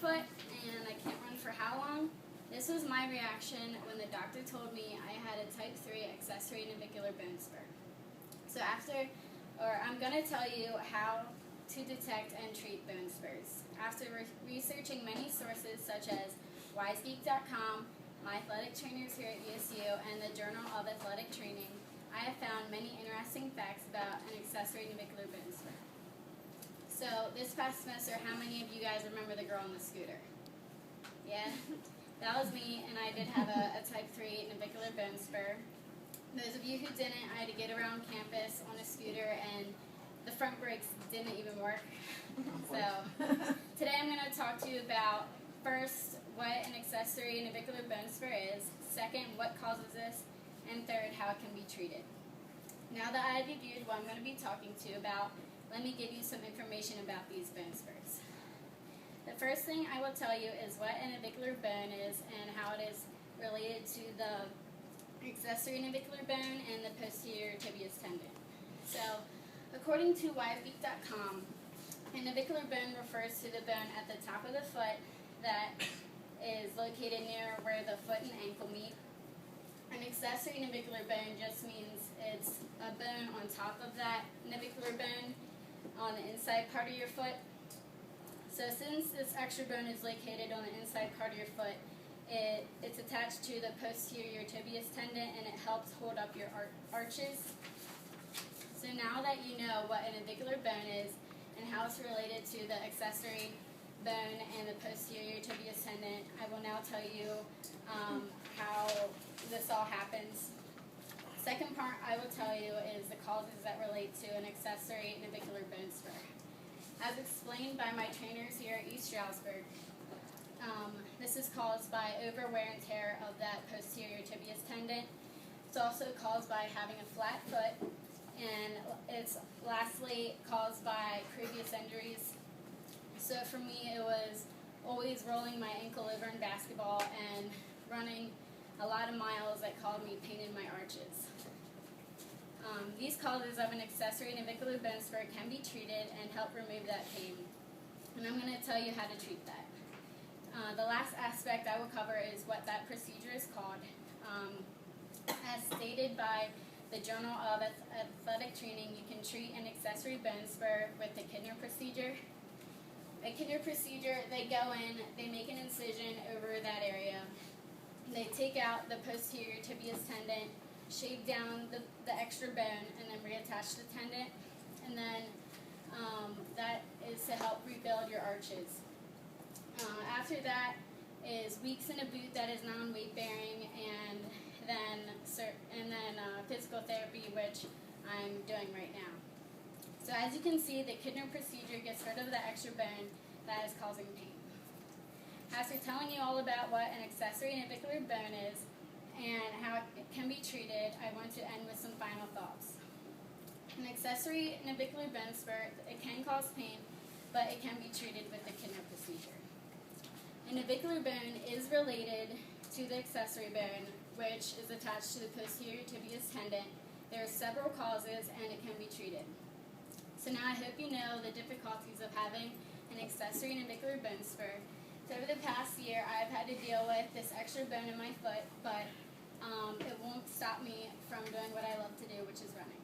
foot and I can't run for how long? This was my reaction when the doctor told me I had a type 3 accessory navicular bone spur. So I'm going to tell you how to detect and treat bone spurs. After researching many sources such as wisegeek.com, my athletic trainers here at USU, and the Journal of Athletic Training, I have found many interesting facts about an accessory navicular bone spur. So this past semester, how many of you guys remember the girl on the scooter? Yeah? That was me, and I did have a type 3 navicular bone spur. Those of you who didn't, I had to get around campus on a scooter, and the front brakes didn't even work. So today I'm going to talk to you about, first, what an accessory navicular bone spur is, second, what causes this, and third, how it can be treated. Now that I've reviewed what I'm going to be talking to you about, let me give you some information about these bone spurs. The first thing I will tell you is what a navicular bone is and how it is related to the accessory navicular bone and the posterior tibial tendon. So, according to wisegeek.com, a navicular bone refers to the bone at the top of the foot that is located near where the foot and ankle meet. An accessory navicular bone just means it's a bone on top of that navicular bone on the inside part of your foot. So since this extra bone is located on the inside part of your foot, it's attached to the posterior tibial tendon and it helps hold up your arches. So now that you know what a navicular bone is and how it's related to the accessory bone and the posterior tibial tendon, I will now tell you how this all happens. Second part I will tell you is the causes that relate to an accessory navicular bone spur. As explained by my trainers here at East Stroudsburg, this is caused by over wear and tear of that posterior tibial tendon. It's also caused by having a flat foot, and it's lastly caused by previous injuries. So for me, it was always rolling my ankle over in basketball and running a lot of miles that caused me pain in my arches. These causes of an accessory navicular bone spur can be treated and help remove that pain. And I'm going to tell you how to treat that. The last aspect I will cover is what that procedure is called. As stated by the Journal of Athletic Training, you can treat an accessory bone spur with the Kidner procedure. A Kidner procedure, they go in, they make an incision over that area. They take out the posterior tibial tendon, shave down the extra bone, and then reattach the tendon. And then that is to help rebuild your arches. After that is weeks in a boot that is non-weight bearing, and then physical therapy, which I'm doing right now. So as you can see, the Kidner procedure gets rid of the extra bone that is causing pain. After telling you all about what an accessory navicular bone is and how it can be treated, I want to end with some final thoughts. An accessory navicular bone spur, it can cause pain, but it can be treated with the Kidner procedure. A navicular bone is related to the accessory bone, which is attached to the posterior tibial tendon. There are several causes, and it can be treated. So now I hope you know the difficulties of having an accessory navicular bone spur. So over the past year, I've had to deal with this extra bone in my foot, but it won't stop me from doing what I love to do, which is running.